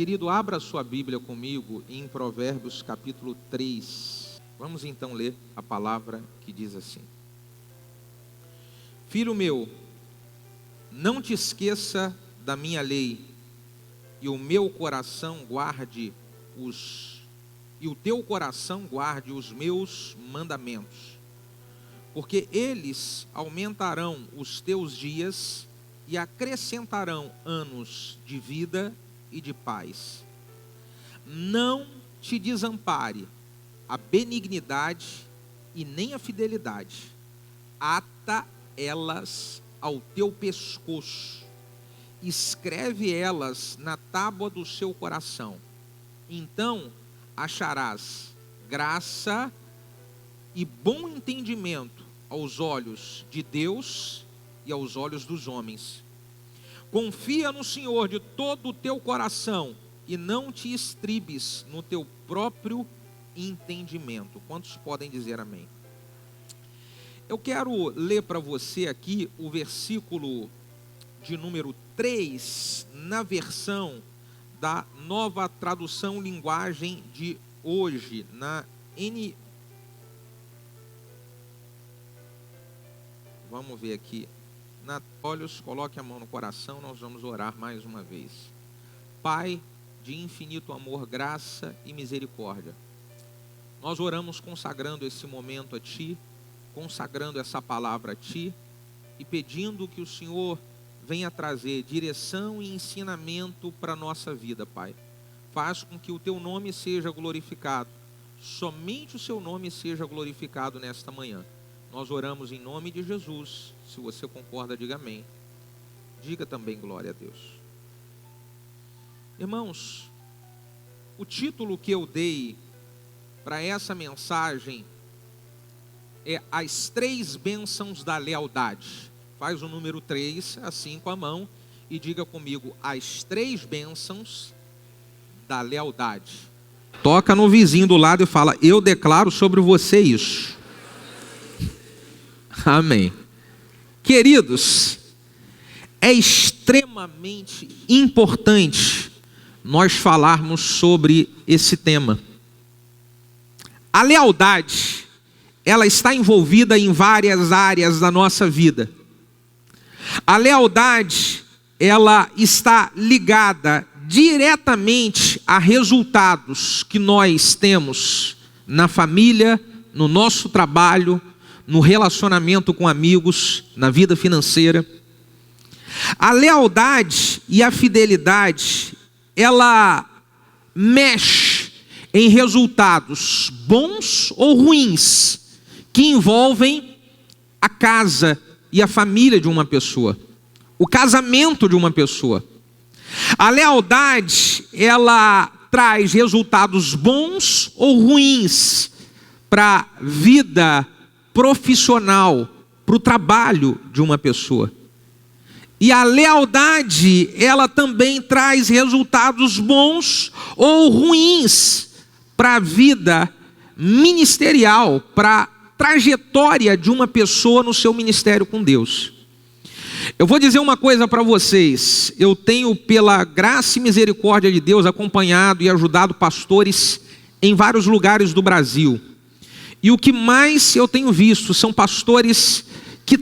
Querido, abra sua Bíblia comigo em Provérbios capítulo 3. Vamos então ler a palavra que diz assim: Filho meu, não te esqueça da minha lei, e o teu coração guarde os meus mandamentos, porque eles aumentarão os teus dias e acrescentarão anos de vida e de paz. Não te desampare a benignidade e nem a fidelidade. Ata elas ao teu pescoço, escreve elas na tábua do seu coração. Então acharás graça e bom entendimento aos olhos de Deus e aos olhos dos homens. Confia no Senhor de todo o teu coração e não te estribes no teu próprio entendimento. Quantos podem dizer amém? Eu quero ler para você aqui o versículo de número 3, na versão da Nova Tradução Linguagem de Hoje, na Vamos ver aqui. Olhos, coloque a mão no coração, nós vamos orar mais uma vez. Pai de infinito amor, graça e misericórdia, nós oramos consagrando esse momento a Ti, consagrando essa palavra a Ti e pedindo que o Senhor venha trazer direção e ensinamento para a nossa vida, Pai. Faz com que o Teu nome seja glorificado, somente o Seu nome seja glorificado nesta manhã. Nós oramos em nome de Jesus. Se você concorda, diga amém. Diga também glória a Deus. Irmãos, o título que eu dei para essa mensagem é As 3 Bênçãos da Lealdade. Faz o número 3 assim com a mão e diga comigo: As 3 Bênçãos da Lealdade. Toca no vizinho do lado e fala: eu declaro sobre você isso. Amém. Queridos, é extremamente importante nós falarmos sobre esse tema. A lealdade, ela está envolvida em várias áreas da nossa vida. A lealdade, ela está ligada diretamente a resultados que nós temos na família, no nosso trabalho, no relacionamento com amigos, na vida financeira. A lealdade e a fidelidade, ela mexe em resultados bons ou ruins, que envolvem a casa e a família de uma pessoa, o casamento de uma pessoa. A lealdade, ela traz resultados bons ou ruins para a vida profissional, para o trabalho de uma pessoa. E a lealdade, ela também traz resultados bons ou ruins para a vida ministerial, para a trajetória de uma pessoa no seu ministério com Deus. Eu vou dizer uma coisa para vocês: eu tenho, pela graça e misericórdia de Deus, acompanhado e ajudado pastores em vários lugares do Brasil. E o que mais eu tenho visto são pastores que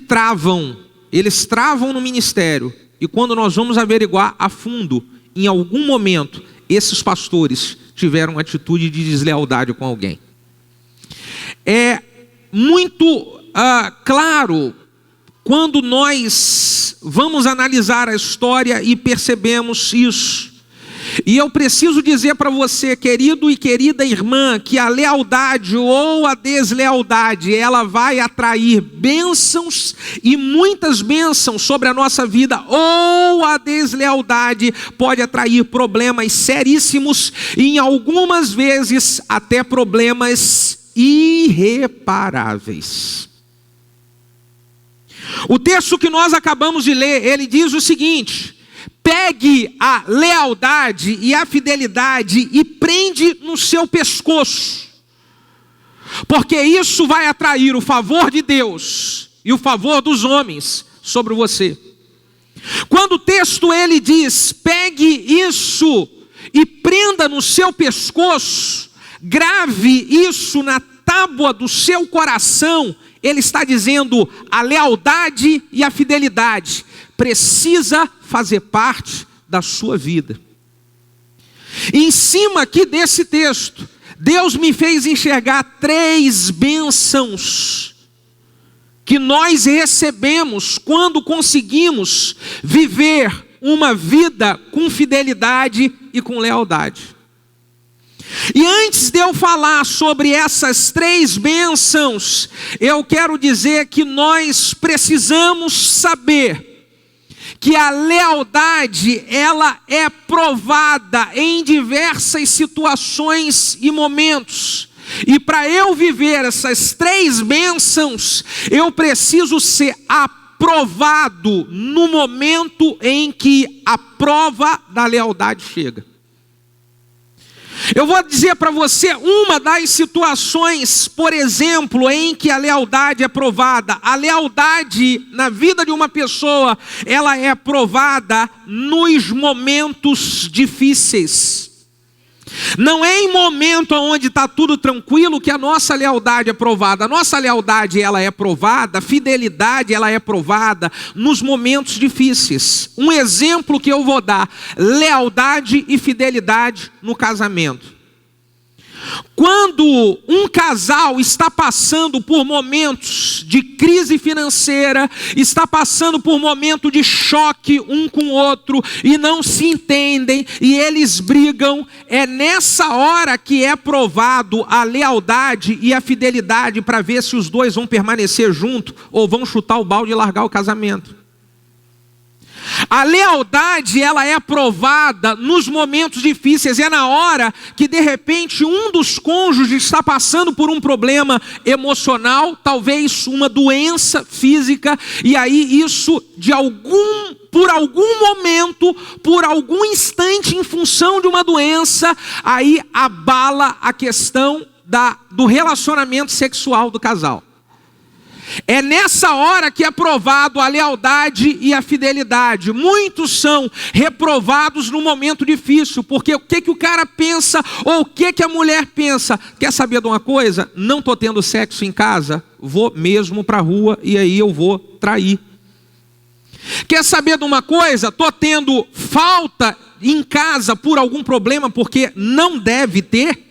eles travam no ministério. E quando nós vamos averiguar a fundo, em algum momento, esses pastores tiveram atitude de deslealdade com alguém. É muito claro quando nós vamos analisar a história e percebemos isso. E eu preciso dizer para você, querido e querida irmã, que a lealdade ou a deslealdade, ela vai atrair bênçãos e muitas bênçãos sobre a nossa vida, ou a deslealdade pode atrair problemas seríssimos e em algumas vezes até problemas irreparáveis. O texto que nós acabamos de ler, ele diz o seguinte: pegue a lealdade e a fidelidade e prende no seu pescoço, porque isso vai atrair o favor de Deus e o favor dos homens sobre você. Quando o texto ele diz, pegue isso e prenda no seu pescoço, grave isso na tábua do seu coração. Ele está dizendo: a lealdade e a fidelidade precisa fazer parte da sua vida. E em cima aqui desse texto, Deus me fez enxergar 3 bênçãos que nós recebemos quando conseguimos viver uma vida com fidelidade e com lealdade. E antes de eu falar sobre essas 3 bênçãos, eu quero dizer que nós precisamos saber que a lealdade, ela é provada em diversas situações e momentos. E para eu viver essas 3 bênçãos, eu preciso ser aprovado no momento em que a prova da lealdade chega. Eu vou dizer para você uma das situações, por exemplo, em que a lealdade é provada. A lealdade na vida de uma pessoa, ela é provada nos momentos difíceis. Não é em momento onde está tudo tranquilo que a nossa lealdade é provada. A nossa lealdade, ela é provada, a fidelidade, ela é provada nos momentos difíceis. Um exemplo que eu vou dar: lealdade e fidelidade no casamento. Quando um casal está passando por momentos de crise financeira, está passando por momento de choque um com o outro, e não se entendem, e eles brigam, é nessa hora que é provado a lealdade e a fidelidade para ver se os dois vão permanecer juntos ou vão chutar o balde e largar o casamento. A lealdade, ela é provada nos momentos difíceis. É na hora que de repente um dos cônjuges está passando por um problema emocional, talvez uma doença física, e aí isso por algum momento, por algum instante, em função de uma doença, aí abala a questão do relacionamento sexual do casal. É nessa hora que é provado a lealdade e a fidelidade. Muitos são reprovados no momento difícil, porque o que o cara pensa, ou o que a mulher pensa? Quer saber de uma coisa? Não estou tendo sexo em casa, vou mesmo para a rua e aí eu vou trair. Quer saber de uma coisa? Estou tendo falta em casa por algum problema, porque não deve ter.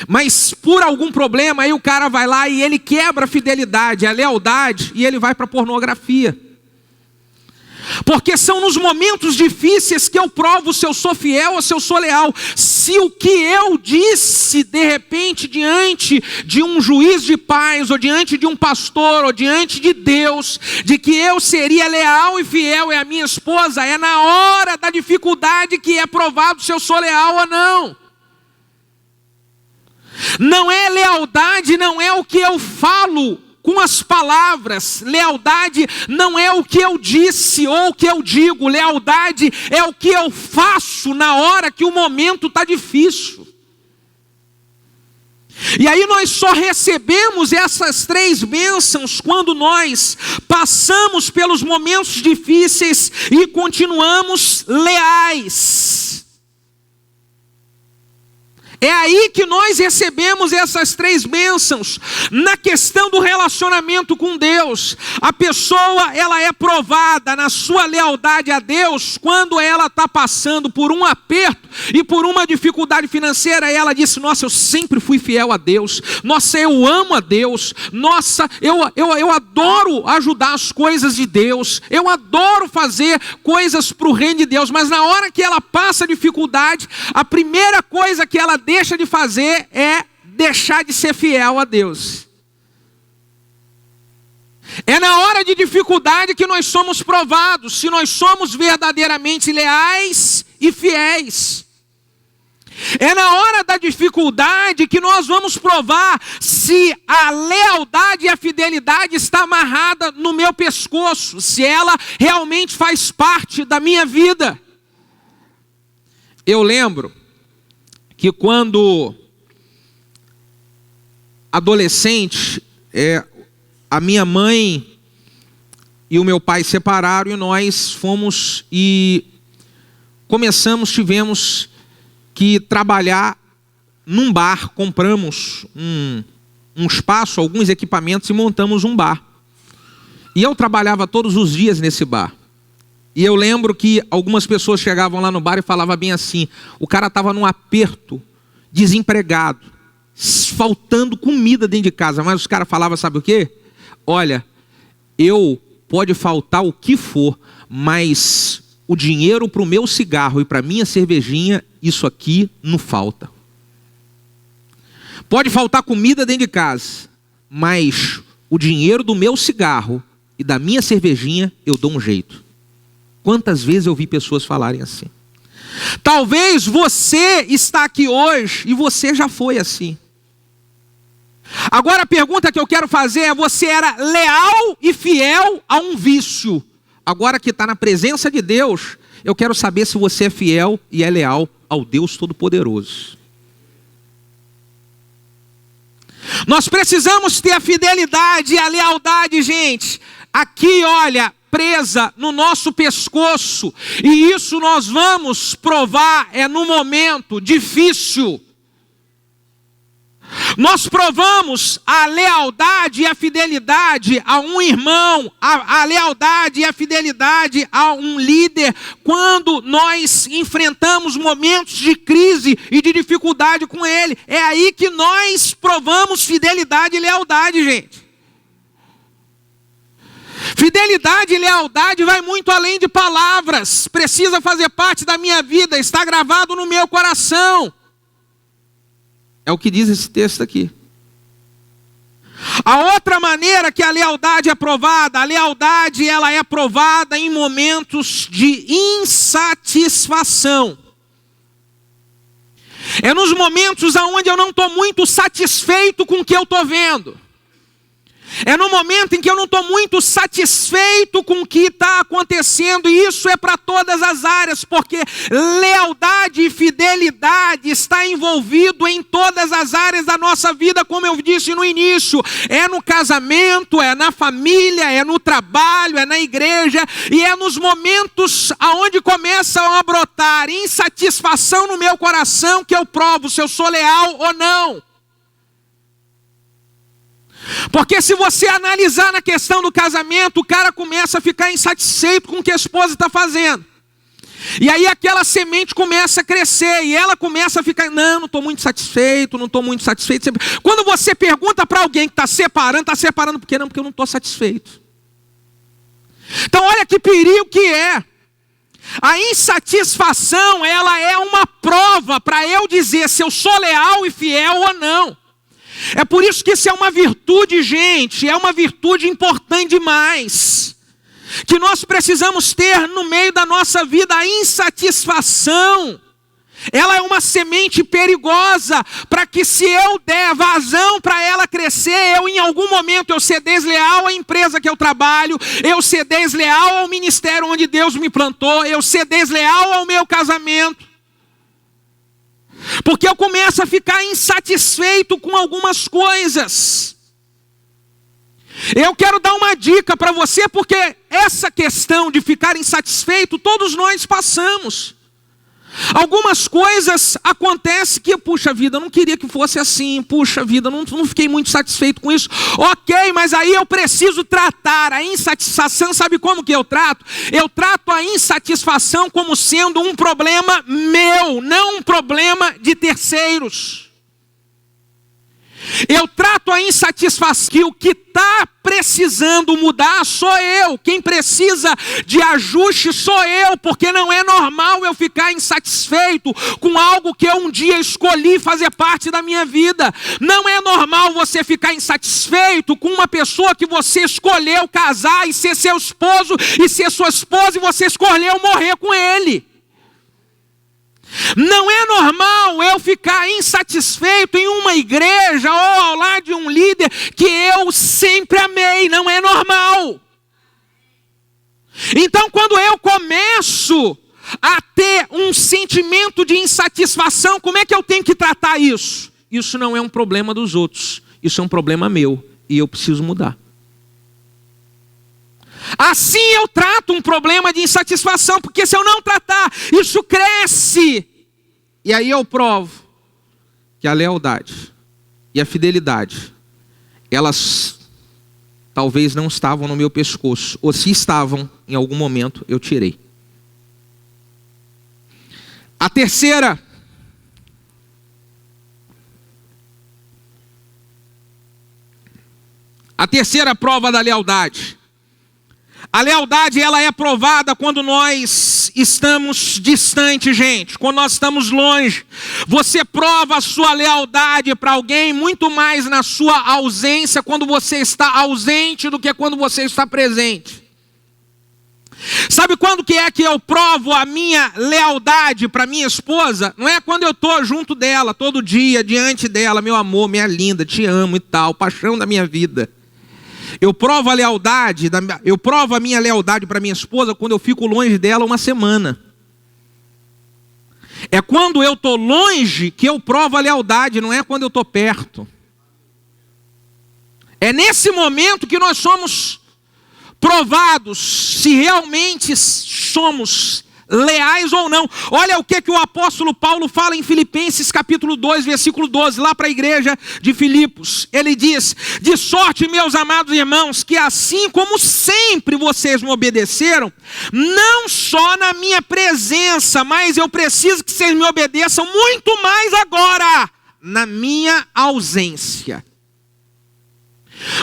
Mas por algum problema, aí o cara vai lá e ele quebra a fidelidade, a lealdade, e ele vai para a pornografia. Porque são nos momentos difíceis que eu provo se eu sou fiel ou se eu sou leal. Se o que eu disse, de repente, diante de um juiz de paz, ou diante de um pastor, ou diante de Deus, de que eu seria leal e fiel à minha esposa, é na hora da dificuldade que é provado se eu sou leal ou não. Não é lealdade, não é o que eu falo com as palavras. Lealdade não é o que eu disse ou o que eu digo. Lealdade é o que eu faço na hora que o momento está difícil. E aí nós só recebemos essas 3 bênçãos quando nós passamos pelos momentos difíceis e continuamos leais. É aí que nós recebemos essas 3 bênçãos. Na questão do relacionamento com Deus, a pessoa, ela é provada na sua lealdade a Deus quando ela está passando por um aperto e por uma dificuldade financeira. E ela disse: nossa, eu sempre fui fiel a Deus, nossa, eu amo a Deus, nossa, eu adoro ajudar as coisas de Deus, eu adoro fazer coisas para o reino de Deus. Mas na hora que ela passa dificuldade, a primeira coisa que ela deixa de fazer é deixar de ser fiel a Deus. É na hora de dificuldade que nós somos provados, se nós somos verdadeiramente leais e fiéis. É na hora da dificuldade que nós vamos provar se a lealdade e a fidelidade está amarrada no meu pescoço, se ela realmente faz parte da minha vida. Eu lembro que quando adolescente, a minha mãe e o meu pai separaram e nós fomos e tivemos que trabalhar num bar. Compramos um espaço, alguns equipamentos e montamos um bar. E eu trabalhava todos os dias nesse bar. E eu lembro que algumas pessoas chegavam lá no bar e falavam bem assim: o cara estava num aperto, desempregado, faltando comida dentro de casa. Mas os caras falavam, sabe o quê? Olha, pode faltar o que for, mas o dinheiro para o meu cigarro e para a minha cervejinha, isso aqui não falta. Pode faltar comida dentro de casa, mas o dinheiro do meu cigarro e da minha cervejinha eu dou um jeito. Quantas vezes eu vi pessoas falarem assim? Talvez você está aqui hoje e você já foi assim. Agora a pergunta que eu quero fazer é: você era leal e fiel a um vício? Agora que está na presença de Deus, eu quero saber se você é fiel e é leal ao Deus Todo-Poderoso. Nós precisamos ter a fidelidade e a lealdade, gente, aqui, olha, presa no nosso pescoço. E isso nós vamos provar no momento difícil. Nós provamos a lealdade e a fidelidade a um irmão, a lealdade e a fidelidade a um líder, quando nós enfrentamos momentos de crise e de dificuldade com ele. É aí que nós provamos fidelidade e lealdade, gente. Fidelidade e lealdade vai muito além de palavras. Precisa fazer parte da minha vida, está gravado no meu coração. É o que diz esse texto aqui. A outra maneira que a lealdade é provada, a lealdade ela é provada em momentos de insatisfação. É nos momentos onde eu não estou muito satisfeito com o que eu estou vendo. É no momento em que eu não estou muito satisfeito com o que está acontecendo, e isso é para todas as áreas, porque lealdade e fidelidade está envolvido em todas as áreas da nossa vida, como eu disse no início. É no casamento, é na família, é no trabalho, é na igreja, e é nos momentos onde começam a brotar insatisfação no meu coração que eu provo se eu sou leal ou não. Porque se você analisar na questão do casamento, o cara começa a ficar insatisfeito com o que a esposa está fazendo. E aí aquela semente começa a crescer e ela começa a ficar: não estou muito satisfeito, não estou muito satisfeito. Quando você pergunta para alguém que está separando por quê? Não, porque eu não estou satisfeito. Então olha que perigo que é. A insatisfação, ela é uma prova para eu dizer se eu sou leal e fiel ou não. É por isso que isso é uma virtude, gente, é uma virtude importante demais, que nós precisamos ter no meio da nossa vida. A insatisfação, ela é uma semente perigosa, para que se eu der vazão para ela crescer, em algum momento eu ser desleal à empresa que eu trabalho, eu ser desleal ao ministério onde Deus me plantou, eu ser desleal ao meu casamento. Porque eu começo a ficar insatisfeito com algumas coisas. Eu quero dar uma dica para você, porque essa questão de ficar insatisfeito, todos nós passamos. Algumas coisas acontecem que, puxa vida, eu não queria que fosse assim, puxa vida, não fiquei muito satisfeito com isso. Ok, mas aí eu preciso tratar a insatisfação, sabe como que eu trato? Eu trato a insatisfação como sendo um problema meu, não um problema de terceiros. Eu trato a insatisfação que o que está precisando mudar sou eu. Quem precisa de ajuste sou eu, porque não é normal eu ficar insatisfeito com algo que eu um dia escolhi fazer parte da minha vida. Não é normal você ficar insatisfeito com uma pessoa que você escolheu casar e ser seu esposo e ser sua esposa, e você escolheu morrer com ele. Não é normal eu ficar insatisfeito em uma igreja ou ao lado de um líder que eu sempre amei. Não é normal. Então, quando eu começo a ter um sentimento de insatisfação, como é que eu tenho que tratar isso? Isso não é um problema dos outros, isso é um problema meu e eu preciso mudar. Assim eu trato um problema de insatisfação, porque se eu não tratar, isso cresce. E aí eu provo que a lealdade e a fidelidade, elas talvez não estavam no meu pescoço, ou se estavam, em algum momento eu tirei. A terceira prova da lealdade. A lealdade, ela é provada quando nós estamos distantes, gente. Quando nós estamos longe. Você prova a sua lealdade para alguém muito mais na sua ausência, quando você está ausente, do que quando você está presente. Sabe quando que é que eu provo a minha lealdade para minha esposa? Não é quando eu estou junto dela, todo dia, diante dela, meu amor, minha linda, te amo e tal, paixão da minha vida. Eu provo a minha lealdade para minha esposa quando eu fico longe dela uma semana. É quando eu estou longe que eu provo a lealdade, não é quando eu estou perto. É nesse momento que nós somos provados se realmente somos leais ou não. Olha o que o apóstolo Paulo fala em Filipenses capítulo 2, versículo 12, lá para a igreja de Filipos. Ele diz: de sorte, meus amados irmãos, que assim como sempre vocês me obedeceram, não só na minha presença, mas eu preciso que vocês me obedeçam muito mais agora, na minha ausência.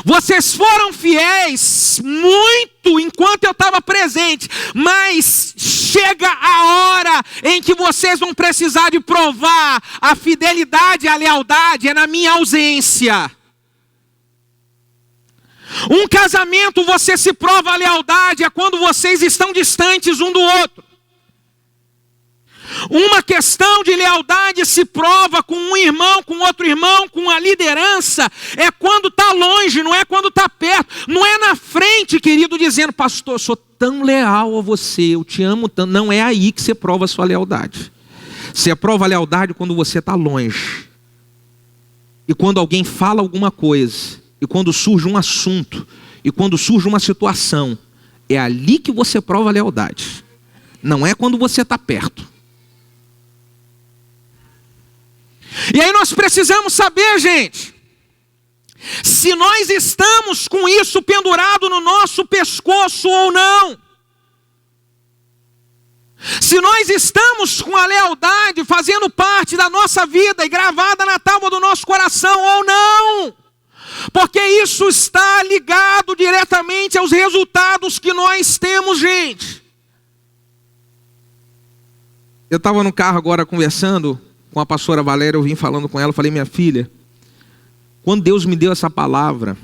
Vocês foram fiéis muito enquanto eu estava presente, mas chega a hora em que vocês vão precisar de provar a fidelidade e a lealdade, é na minha ausência. Um casamento, você se prova a lealdade é quando vocês estão distantes um do outro. Uma questão de lealdade se prova com um irmão, com outro irmão, com a liderança, é quando está longe, não é quando está perto, não é na frente, querido, dizendo: pastor, eu sou tão leal a você, eu te amo tanto. Não é aí que você prova a sua lealdade. Você prova a lealdade quando você está longe. E quando alguém fala alguma coisa, e quando surge um assunto, e quando surge uma situação, é ali que você prova a lealdade. Não é quando você está perto. E aí nós precisamos saber, gente, se nós estamos com isso pendurado no nosso pescoço ou não. Se nós estamos com a lealdade fazendo parte da nossa vida e gravada na tábua do nosso coração ou não. Porque isso está ligado diretamente aos resultados que nós temos, gente. Eu estava no carro agora conversando com a pastora Valéria, eu vim falando com ela, falei: minha filha, quando Deus me deu essa palavra,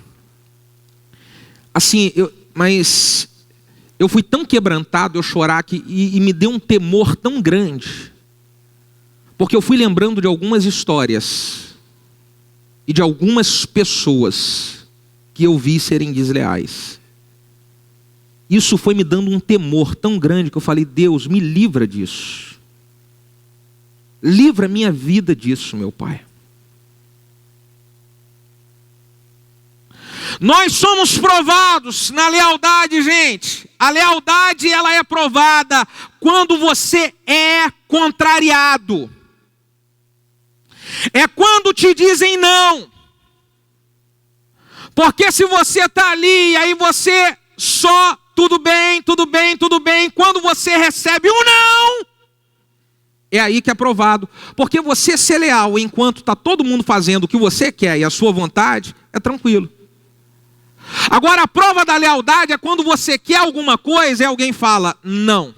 assim, eu fui tão quebrantado, eu chorar, e me deu um temor tão grande, porque eu fui lembrando de algumas histórias, e de algumas pessoas, que eu vi serem desleais. Isso foi me dando um temor tão grande, que eu falei: Deus, me livra disso. Livra a minha vida disso, meu Pai. Nós somos provados na lealdade, gente. A lealdade, ela é provada quando você é contrariado. É quando te dizem não. Porque se você está ali e aí você só tudo bem, tudo bem, tudo bem, quando você recebe um não, é aí que é provado. Porque você ser leal enquanto está todo mundo fazendo o que você quer e a sua vontade, é tranquilo. Agora, a prova da lealdade é quando você quer alguma coisa e alguém fala não.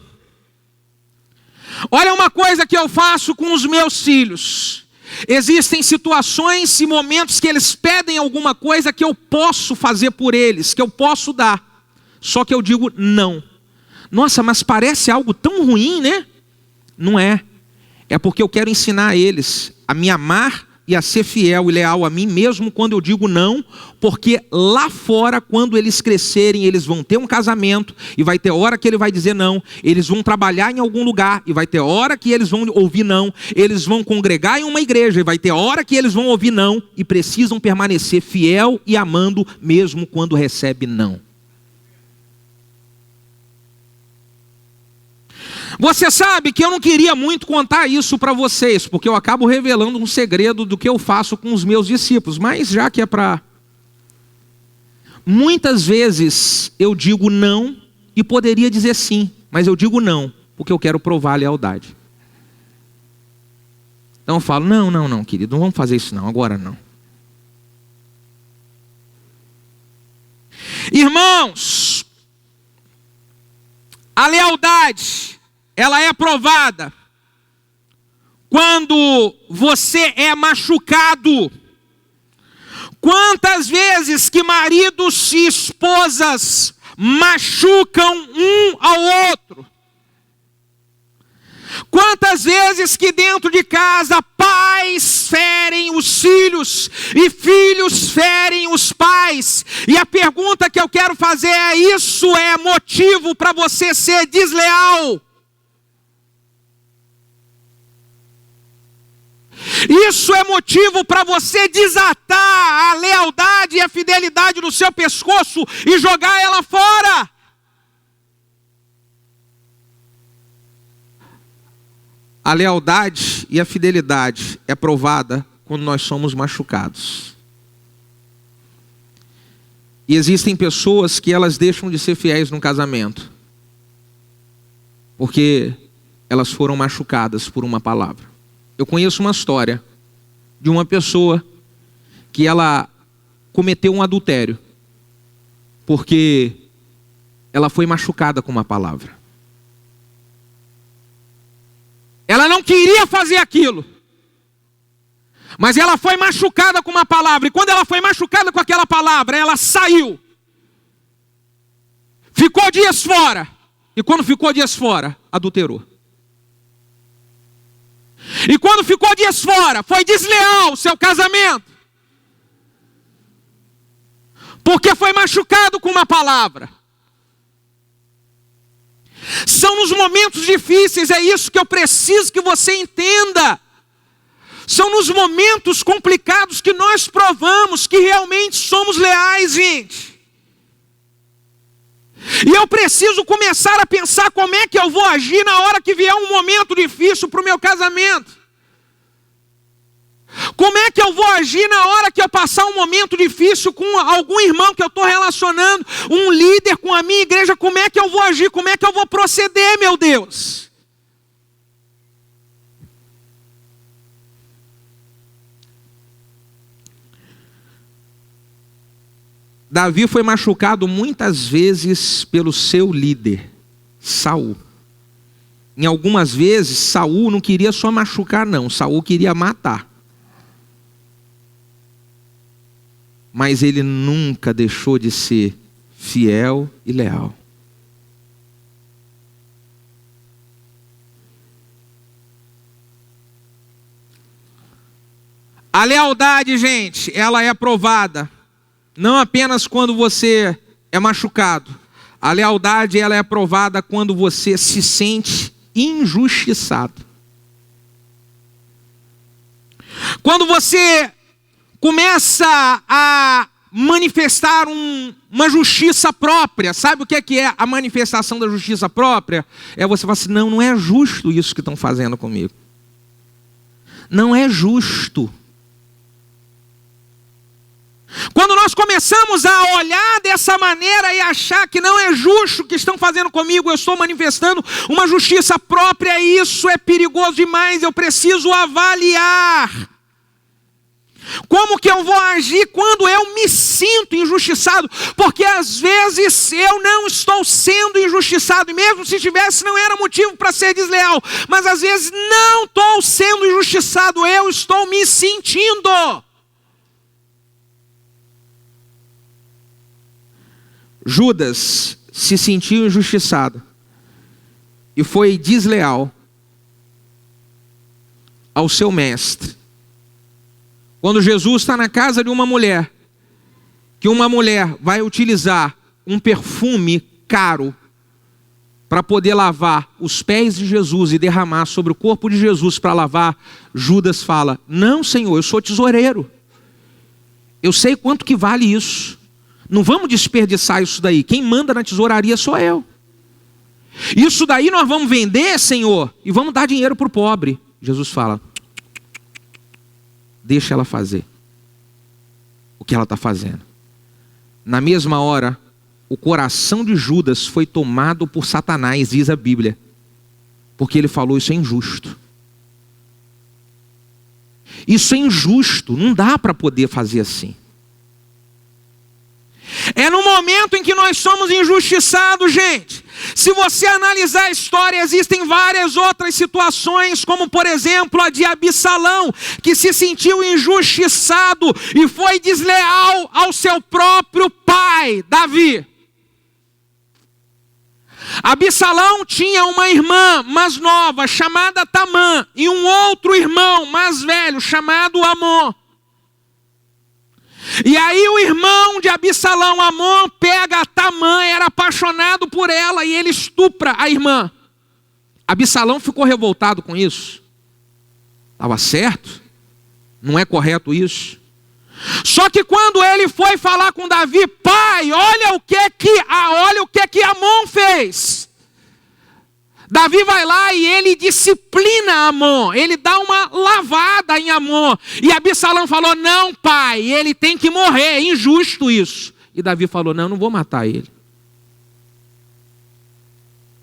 Olha uma coisa que eu faço com os meus filhos. Existem situações e momentos que eles pedem alguma coisa que eu posso fazer por eles, que eu posso dar. Só que eu digo não. Nossa, mas parece algo tão ruim, né? Não é. É porque eu quero ensinar a eles a me amar e a ser fiel e leal a mim mesmo quando eu digo não, porque lá fora, quando eles crescerem, eles vão ter um casamento e vai ter hora que ele vai dizer não, eles vão trabalhar em algum lugar e vai ter hora que eles vão ouvir não, eles vão congregar em uma igreja e vai ter hora que eles vão ouvir não, e precisam permanecer fiel e amando mesmo quando recebe não. Você sabe que eu não queria muito contar isso para vocês, porque eu acabo revelando um segredo do que eu faço com os meus discípulos, mas já que é para... Muitas vezes eu digo não e poderia dizer sim, mas eu digo não, porque eu quero provar a lealdade. Então eu falo, não, querido, não vamos fazer isso não, agora não. Irmãos, a lealdade, ela é provada quando você é machucado. Quantas vezes que maridos e esposas machucam um ao outro? Quantas vezes que dentro de casa pais ferem os filhos e filhos ferem os pais? E a pergunta que eu quero fazer é: isso é motivo para você ser desleal? Isso é motivo para você desatar a lealdade e a fidelidade do seu pescoço e jogar ela fora? A lealdade e a fidelidade é provada quando nós somos machucados. E existem pessoas que elas deixam de ser fiéis no casamento, porque elas foram machucadas por uma palavra. Eu conheço uma história de uma pessoa que ela cometeu um adultério, porque ela foi machucada com uma palavra. Ela não queria fazer aquilo, mas ela foi machucada com uma palavra. E quando ela foi machucada com aquela palavra, ela saiu. Ficou dias fora. E quando ficou dias fora, adulterou. E quando ficou dias fora, foi desleal o seu casamento. Porque foi machucado com uma palavra. São nos momentos difíceis, é isso que eu preciso que você entenda. São nos momentos complicados que nós provamos que realmente somos leais, gente. E eu preciso começar a pensar como é que eu vou agir na hora que vier um momento difícil para o meu casamento. Como é que eu vou agir na hora que eu passar um momento difícil com algum irmão que eu estou relacionando, um líder com a minha igreja? Como é que eu vou agir? Como é que eu vou proceder, meu Deus? Davi foi machucado muitas vezes pelo seu líder, Saul. Em algumas vezes, Saul não queria só machucar, não. Saul queria matar. Mas ele nunca deixou de ser fiel e leal. A lealdade, gente, ela é provada não apenas quando você é machucado. A lealdade, ela é provada quando você se sente injustiçado. Quando você começa a manifestar uma justiça própria. Sabe o que é a manifestação da justiça própria? É você falar assim: não é justo isso que estão fazendo comigo. Não é justo. Quando nós começamos a olhar dessa maneira e achar que não é justo o que estão fazendo comigo, eu estou manifestando uma justiça própria, e isso é perigoso demais. Eu preciso avaliar como que eu vou agir quando eu me sinto injustiçado, porque às vezes eu não estou sendo injustiçado, e mesmo se tivesse não era motivo para ser desleal, mas às vezes não estou sendo injustiçado, eu estou me sentindo. Judas se sentiu injustiçado e foi desleal ao seu mestre. Quando Jesus está na casa de uma mulher, que uma mulher vai utilizar um perfume caro para poder lavar os pés de Jesus e derramar sobre o corpo de Jesus para lavar, Judas fala: não, Senhor, eu sou tesoureiro, eu sei quanto que vale isso, não vamos desperdiçar isso daí, quem manda na tesouraria sou eu. Isso daí nós vamos vender, Senhor, e vamos dar dinheiro para o pobre. Jesus fala, deixa ela fazer o que ela está fazendo. Na mesma hora, o coração de Judas foi tomado por Satanás, diz a Bíblia, porque ele falou, isso é injusto. Isso é injusto, não dá para poder fazer assim. É no momento em que nós somos injustiçados, gente. Se você analisar a história, existem várias outras situações, como por exemplo a de Absalão, que se sentiu injustiçado e foi desleal ao seu próprio pai, Davi. Absalão tinha uma irmã mais nova, chamada Tamã, e um outro irmão mais velho, chamado Amon. E aí o irmão de Absalão, Amon, pega a Tamã, era apaixonado por ela, e ele estupra a irmã. Absalão ficou revoltado com isso. Estava certo? Não é correto isso? Só que quando ele foi falar com Davi, pai, olha o que Amon fez. Davi vai lá e ele disciplina Amon, ele dá uma lavada em Amon. E Absalão falou, não pai, ele tem que morrer, é injusto isso. E Davi falou, não vou matar ele.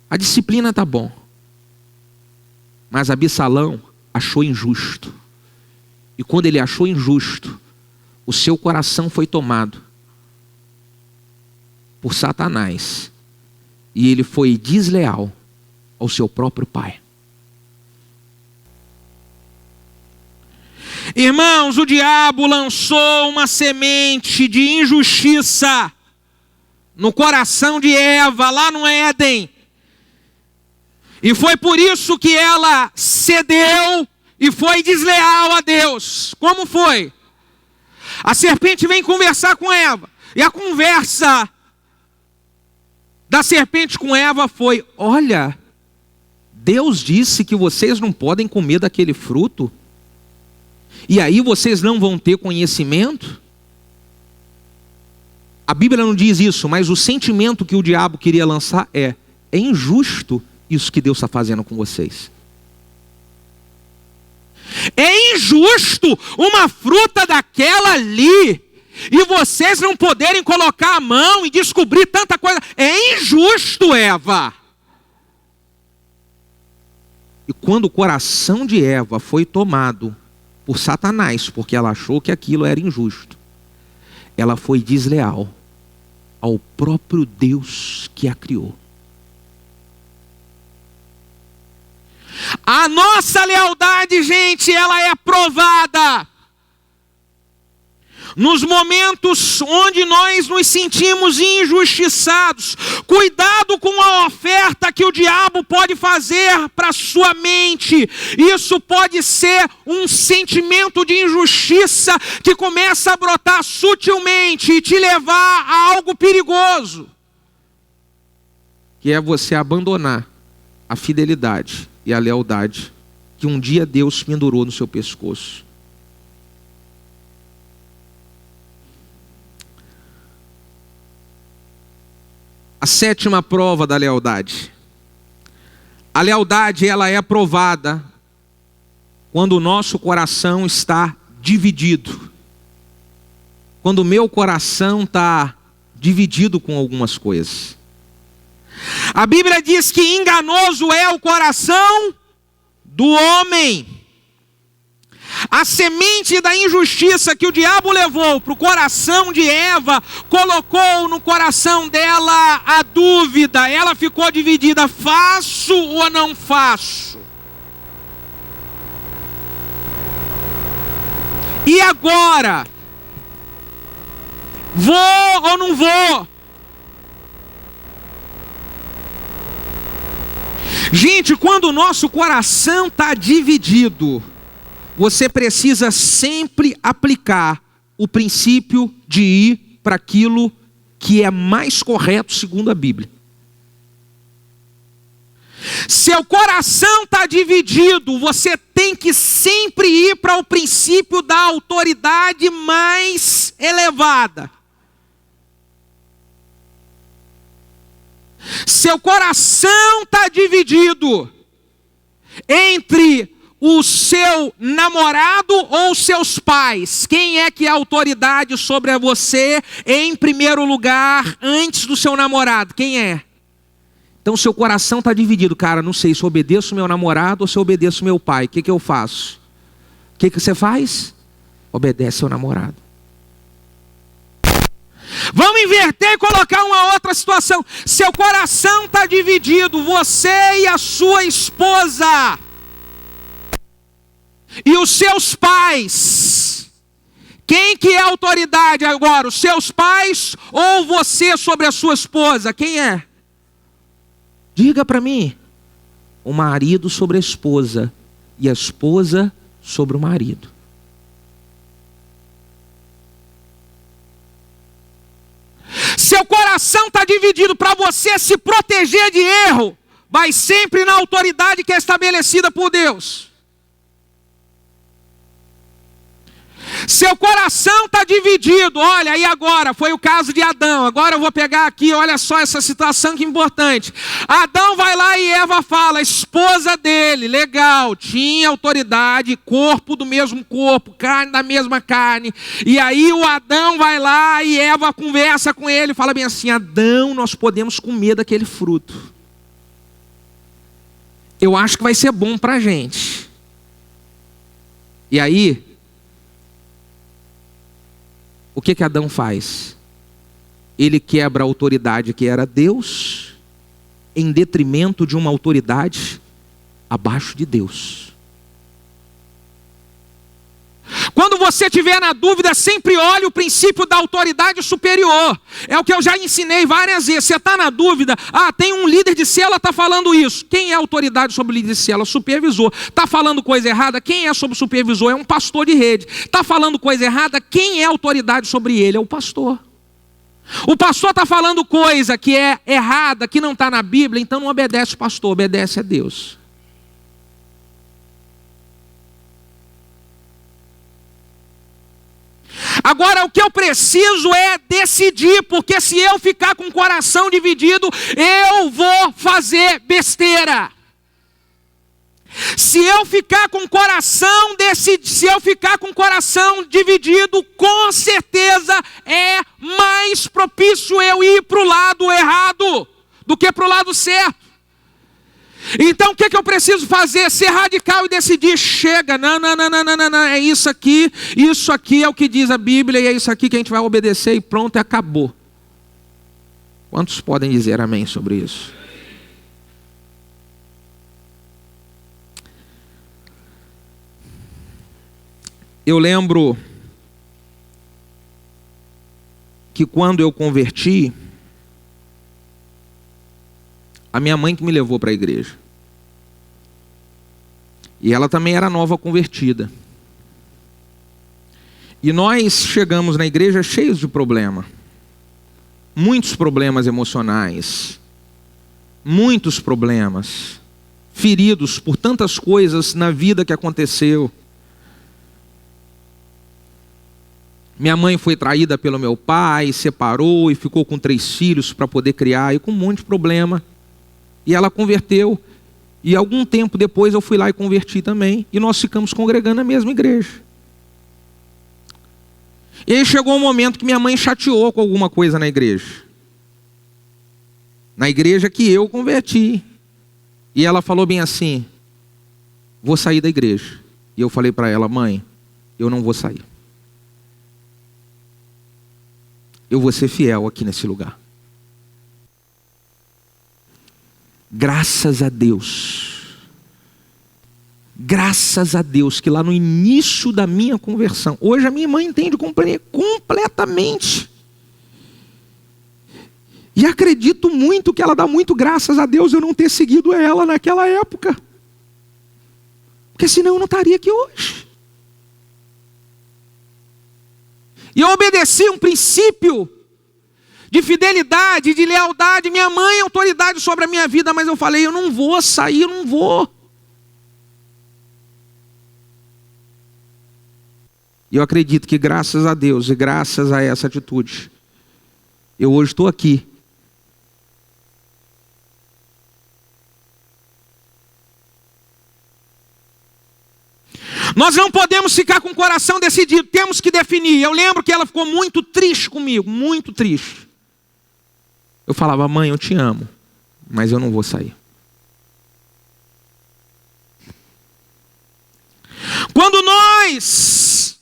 A disciplina está bom. Mas Absalão achou injusto. E quando ele achou injusto, o seu coração foi tomado por Satanás. E ele foi desleal ao seu próprio pai. Irmãos, o diabo lançou uma semente de injustiça no coração de Eva, lá no Éden. E foi por isso que ela cedeu e foi desleal a Deus. Como foi? A serpente vem conversar com Eva. E a conversa da serpente com Eva foi, olha, Deus disse que vocês não podem comer daquele fruto. E aí vocês não vão ter conhecimento? A Bíblia não diz isso, mas o sentimento que o diabo queria lançar é injusto isso que Deus está fazendo com vocês. É injusto uma fruta daquela ali e vocês não poderem colocar a mão e descobrir tanta coisa. É injusto, Eva. E quando o coração de Eva foi tomado por Satanás, porque ela achou que aquilo era injusto, ela foi desleal ao próprio Deus que a criou. A nossa lealdade, gente, ela é provada nos momentos onde nós nos sentimos injustiçados. Cuidado com a oferta que o diabo pode fazer para a sua mente. Isso pode ser um sentimento de injustiça que começa a brotar sutilmente e te levar a algo perigoso, que é você abandonar a fidelidade e a lealdade que um dia Deus pendurou no seu pescoço. A sétima prova da lealdade. A lealdade, ela é provada quando o nosso coração está dividido. Quando o meu coração está dividido com algumas coisas. A Bíblia diz que enganoso é o coração do homem. A semente da injustiça que o diabo levou para o coração de Eva, colocou no coração dela a dúvida. Ela ficou dividida, faço ou não faço? E agora? Vou ou não vou? Gente, quando o nosso coração está dividido, você precisa sempre aplicar o princípio de ir para aquilo que é mais correto segundo a Bíblia. Seu coração está dividido, você tem que sempre ir para o princípio da autoridade mais elevada. Seu coração está dividido entre o seu namorado ou seus pais. Quem é que é a autoridade sobre você em primeiro lugar, antes do seu namorado? Quem é? Então seu coração está dividido. Cara, não sei se eu obedeço meu namorado ou se eu obedeço meu pai. O que eu faço? O que você faz? Obedece seu namorado. Vamos inverter e colocar uma outra situação. Seu coração está dividido, você e a sua esposa. E os seus pais. Quem que é a autoridade agora? Os seus pais ou você sobre a sua esposa? Quem é? Diga para mim. O marido sobre a esposa e a esposa sobre o marido. Seu coração está dividido. Para você se proteger de erro, vai sempre na autoridade que é estabelecida por Deus. Seu coração está dividido. Olha, e agora? Foi o caso de Adão. Agora eu vou pegar aqui, olha só essa situação que é importante. Adão vai lá e Eva fala, esposa dele, legal, tinha autoridade, corpo do mesmo corpo, carne da mesma carne. E aí o Adão vai lá e Eva conversa com ele, fala bem assim, Adão, nós podemos comer daquele fruto. Eu acho que vai ser bom para a gente. E aí, o que Adão faz? Ele quebra a autoridade que era Deus, em detrimento de uma autoridade abaixo de Deus. Quando você estiver na dúvida, sempre olhe o princípio da autoridade superior. É o que eu já ensinei várias vezes. Você está na dúvida, tem um líder de célula está falando isso. Quem é a autoridade sobre o líder de célula? Supervisor. Está falando coisa errada? Quem é sobre o supervisor? É um pastor de rede. Está falando coisa errada? Quem é a autoridade sobre ele? É o pastor. O pastor está falando coisa que é errada, que não está na Bíblia, então não obedece o pastor, obedece a Deus. Agora o que eu preciso é decidir, porque se eu ficar com o coração dividido, eu vou fazer besteira. Se eu ficar com o coração dividido, com certeza é mais propício eu ir para o lado errado do que para o lado certo. Então o que eu preciso fazer? Ser radical e decidir, chega, não, é isso aqui é o que diz a Bíblia e é isso aqui que a gente vai obedecer e pronto, e acabou. Quantos podem dizer amém sobre isso? Eu lembro que quando eu converti, a minha mãe que me levou para a igreja. E ela também era nova convertida. E nós chegamos na igreja cheios de problema. Muitos problemas emocionais. Muitos problemas. Feridos por tantas coisas na vida que aconteceu. Minha mãe foi traída pelo meu pai, separou e ficou com 3 filhos para poder criar, e com um monte de problema. E ela converteu, e algum tempo depois eu fui lá e converti também, e nós ficamos congregando na mesma igreja. E aí chegou um momento que minha mãe chateou com alguma coisa na igreja. Na igreja que eu converti. E ela falou bem assim, vou sair da igreja. E eu falei para ela, mãe, eu não vou sair. Eu vou ser fiel aqui nesse lugar. Graças a Deus. Graças a Deus que lá no início da minha conversão, hoje a minha mãe entende completamente. E acredito muito que ela dá muito graças a Deus eu não ter seguido ela naquela época. Porque senão eu não estaria aqui hoje. E eu obedeci um princípio de fidelidade, de lealdade. Minha mãe é autoridade sobre a minha vida, mas eu falei, eu não vou sair, eu não vou. E eu acredito que graças a Deus e graças a essa atitude, eu hoje estou aqui. Nós não podemos ficar com o coração decidido, temos que definir. Eu lembro que ela ficou muito triste comigo, muito triste. Eu falava: mãe, eu te amo, mas eu não vou sair. Quando nós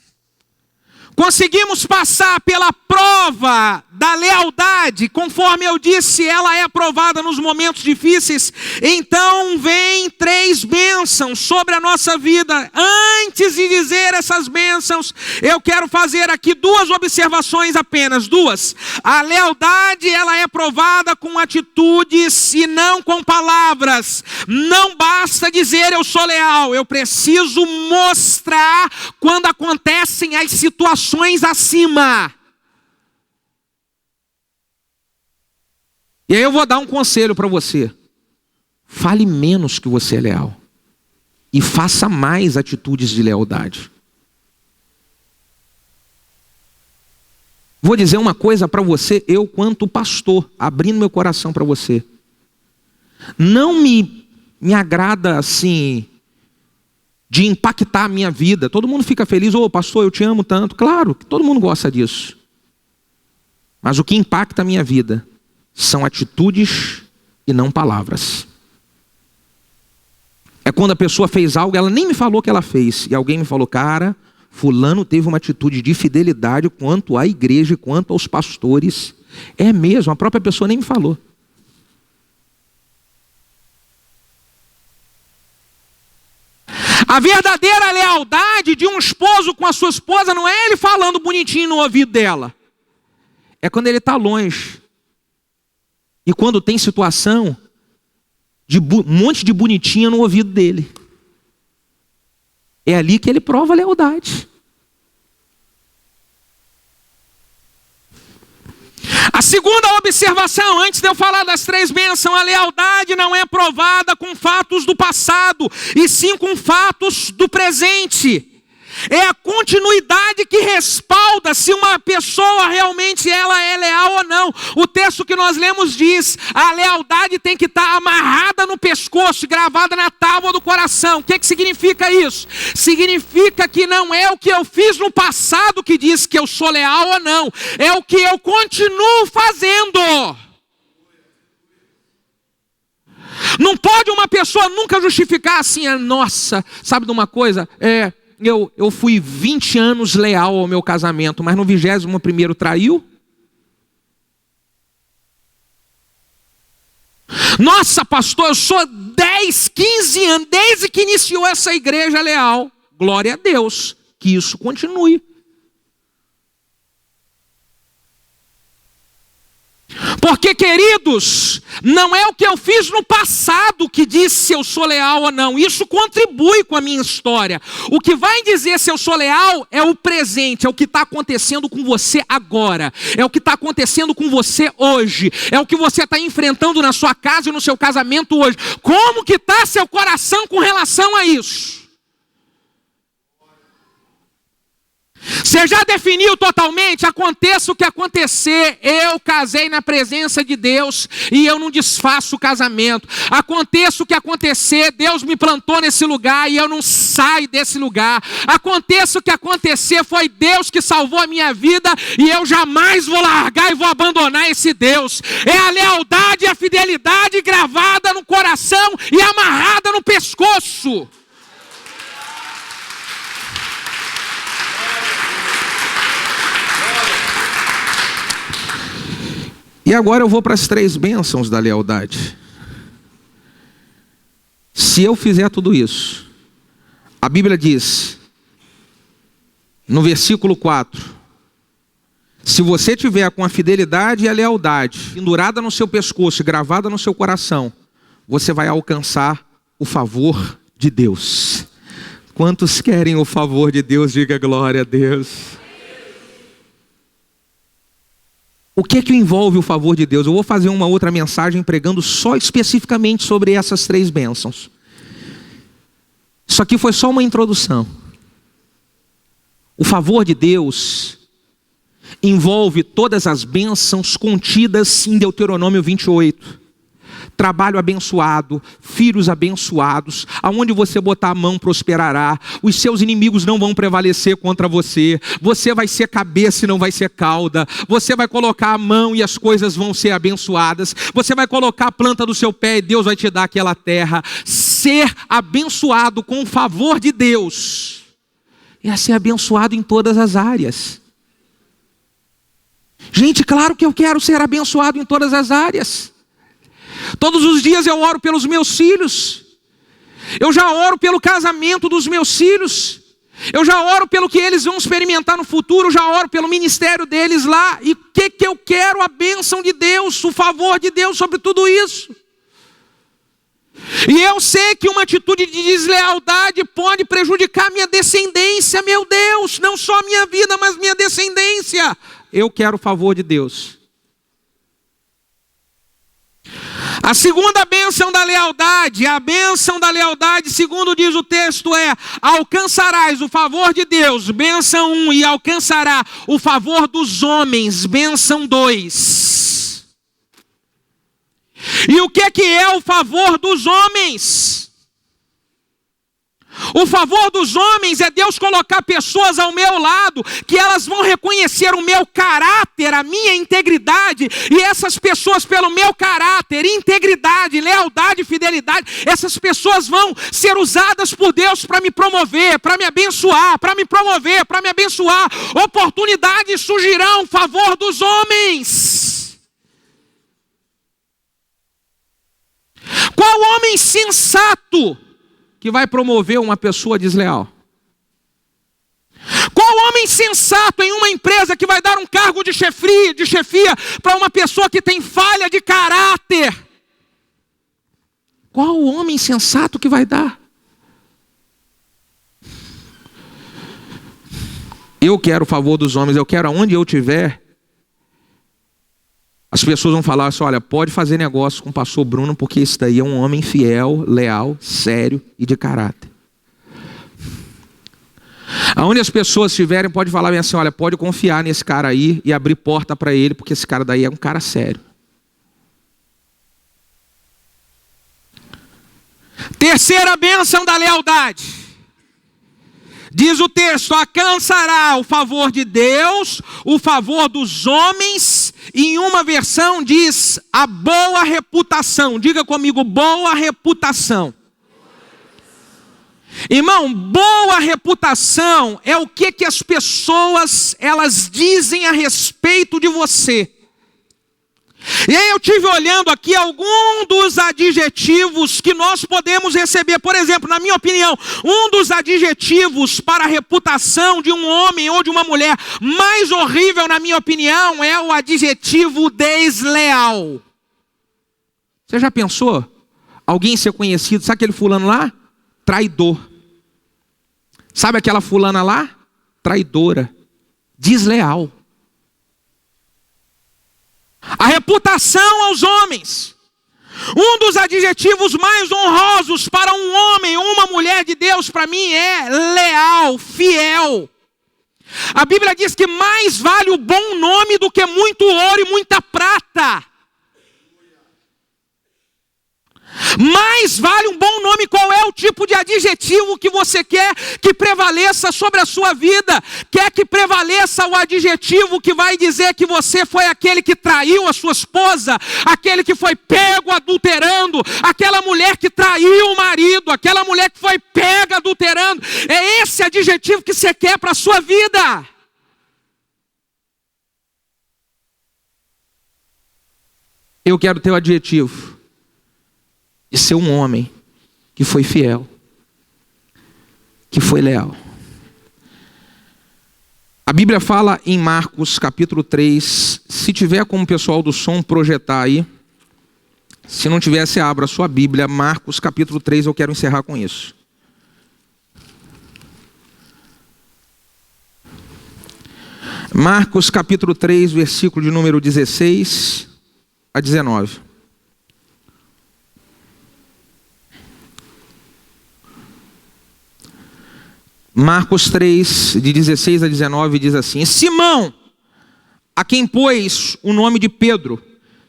conseguimos passar pela prova da lealdade, conforme eu disse, ela é aprovada nos momentos difíceis, então vem 3 bênçãos sobre a nossa vida. Antes de dizer essas bênçãos, eu quero fazer aqui 2 observações apenas, 2. A lealdade, ela é provada com atitudes e não com palavras. Não basta dizer eu sou leal, eu preciso mostrar quando acontecem as situações acima. E aí eu vou dar um conselho para você: fale menos que você é leal e faça mais atitudes de lealdade. Vou dizer uma coisa para você, eu quanto pastor, abrindo meu coração para você. Não me agrada assim de impactar a minha vida. Todo mundo fica feliz: ô pastor, eu te amo tanto. Claro, todo mundo gosta disso. Mas o que impacta a minha vida são atitudes e não palavras. É quando a pessoa fez algo, ela nem me falou que ela fez, e alguém me falou: cara, fulano teve uma atitude de fidelidade quanto à igreja, quanto aos pastores. É mesmo, a própria pessoa nem me falou. A verdadeira lealdade de um esposo com a sua esposa não é ele falando bonitinho no ouvido dela. É quando ele está longe. E quando tem situação de um monte de bonitinha no ouvido dele. É ali que ele prova a lealdade. A segunda observação, antes de eu falar das 3 bênçãos: a lealdade não é provada com fatos do passado, e sim com fatos do presente. É a continuidade que respalda se uma pessoa realmente ela é leal ou não. O texto que nós lemos diz: a lealdade tem que estar amarrada no pescoço, gravada na tábua do coração. O que significa isso? Significa que não é o que eu fiz no passado que diz que eu sou leal ou não. É o que eu continuo fazendo. Não pode uma pessoa nunca justificar assim: nossa, sabe de uma coisa? Eu fui 20 anos leal ao meu casamento, mas no 21º traiu? Nossa, pastor, eu sou 10, 15 anos, desde que iniciou essa igreja leal. Glória a Deus, que isso continue. Porque, queridos, não é o que eu fiz no passado que diz se eu sou leal ou não. Isso contribui com a minha história. O que vai dizer se eu sou leal é o presente, é o que está acontecendo com você agora. É o que está acontecendo com você hoje. É o que você está enfrentando na sua casa e no seu casamento hoje. Como que está seu coração com relação a isso? Você já definiu totalmente? Aconteça o que acontecer, eu casei na presença de Deus e eu não desfaço o casamento. Aconteça o que acontecer, Deus me plantou nesse lugar e eu não saio desse lugar. Aconteça o que acontecer, foi Deus que salvou a minha vida e eu jamais vou largar e vou abandonar esse Deus. É a lealdade e a fidelidade gravada no coração e amarrada no pescoço. E agora eu vou para as 3 bênçãos da lealdade. Se eu fizer tudo isso, a Bíblia diz, no versículo 4, se você tiver com a fidelidade e a lealdade pendurada no seu pescoço e gravada no seu coração, você vai alcançar o favor de Deus. Quantos querem o favor de Deus? Diga glória a Deus. O que envolve o favor de Deus? Eu vou fazer uma outra mensagem pregando só especificamente sobre essas 3 bênçãos. Isso aqui foi só uma introdução. O favor de Deus envolve todas as bênçãos contidas em Deuteronômio 28. trabalho abençoado, filhos abençoados, aonde você botar a mão prosperará, os seus inimigos não vão prevalecer contra você, você vai ser cabeça e não vai ser cauda, você vai colocar a mão e as coisas vão ser abençoadas, você vai colocar a planta do seu pé e Deus vai te dar aquela terra. Ser abençoado com o favor de Deus é ser abençoado em todas as áreas. Gente, claro que eu quero ser abençoado em todas as áreas. Todos os dias eu oro pelos meus filhos. Eu já oro pelo casamento dos meus filhos. Eu já oro pelo que eles vão experimentar no futuro. Eu já oro pelo ministério deles lá. E o que eu quero? A bênção de Deus, o favor de Deus sobre tudo isso. E eu sei que uma atitude de deslealdade pode prejudicar minha descendência, meu Deus. Não só a minha vida, mas minha descendência. Eu quero o favor de Deus. A segunda bênção da lealdade, a bênção da lealdade, segundo diz o texto, é: alcançarás o favor de Deus, bênção 1, e alcançará o favor dos homens, bênção 2. E o que é o favor dos homens? O favor dos homens é Deus colocar pessoas ao meu lado, que elas vão reconhecer o meu caráter, a minha integridade, e essas pessoas, pelo meu caráter, integridade, lealdade e fidelidade, essas pessoas vão ser usadas por Deus para me promover, para me abençoar, para me promover, para me abençoar. Oportunidades surgirão, favor dos homens. Qual homem sensato que vai promover uma pessoa desleal? Qual homem sensato em uma empresa que vai dar um cargo de chefia para uma pessoa que tem falha de caráter? Qual homem sensato que vai dar? Eu quero o favor dos homens, eu quero aonde eu estiver. As pessoas vão falar assim: olha, pode fazer negócio com o pastor Bruno, porque esse daí é um homem fiel, leal, sério e de caráter. Aonde as pessoas estiverem, pode falar bem assim: olha, pode confiar nesse cara aí e abrir porta para ele, porque esse cara daí é um cara sério. Terceira bênção da lealdade. Diz o texto: alcançará o favor de Deus, o favor dos homens, e em uma versão diz a boa reputação. Diga comigo: boa reputação. Irmão, boa reputação é o que as pessoas elas dizem a respeito de você. E aí eu tive olhando aqui alguns dos adjetivos que nós podemos receber. Por exemplo, na minha opinião, um dos adjetivos para a reputação de um homem ou de uma mulher mais horrível, na minha opinião, é o adjetivo desleal. Você já pensou? Alguém ser conhecido, sabe aquele fulano lá? Traidor. Sabe aquela fulana lá? Traidora. Desleal. A reputação aos homens. Um dos adjetivos mais honrosos para um homem ou uma mulher de Deus, para mim, é leal, fiel. A Bíblia diz que mais vale o bom nome do que muito ouro e muita prata. Mais vale um bom nome. Qual é o tipo de adjetivo que você quer que prevaleça sobre a sua vida? Quer que prevaleça o adjetivo que vai dizer que você foi aquele que traiu a sua esposa, aquele que foi pego adulterando, aquela mulher que traiu o marido, aquela mulher que foi pega adulterando? É esse adjetivo que você quer para a sua vida? Eu quero ter o adjetivo de ser um homem que foi fiel, que foi leal. A Bíblia fala em Marcos capítulo 3, se tiver como o pessoal do som projetar aí, se não tiver, você abra a sua Bíblia, Marcos capítulo 3, eu quero encerrar com isso. Marcos capítulo 3, versículo de número 16 a 19. Marcos 3, de 16 a 19, diz assim: Simão, a quem pôs o nome de Pedro,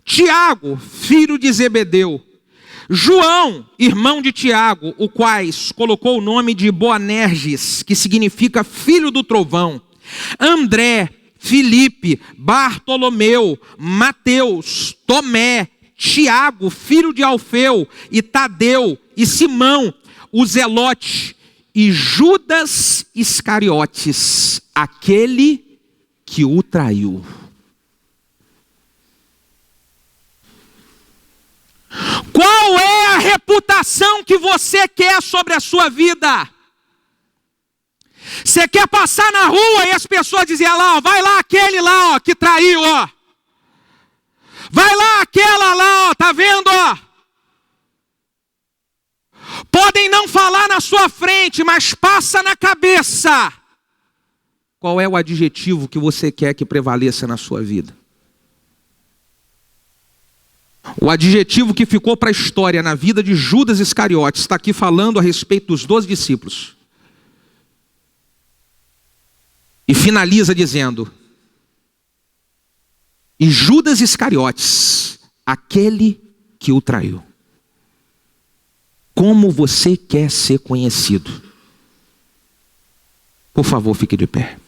Tiago, filho de Zebedeu, João, irmão de Tiago, o quais colocou o nome de Boanerges, que significa filho do trovão. André, Filipe, Bartolomeu, Mateus, Tomé, Tiago, filho de Alfeu, e Tadeu, e Simão, o Zelote, e Judas Iscariotes, aquele que o traiu. Qual é a reputação que você quer sobre a sua vida? Você quer passar na rua e as pessoas diziam lá, ó, vai lá aquele lá, ó, que traiu, ó. Vai lá aquela lá, ó, tá vendo, ó? Podem não falar na sua frente, mas passa na cabeça. Qual é o adjetivo que você quer que prevaleça na sua vida? O adjetivo que ficou para a história na vida de Judas Iscariotes está aqui falando a respeito dos 12 discípulos. E finaliza dizendo: e Judas Iscariotes, aquele que o traiu. Como você quer ser conhecido? Por favor, fique de pé.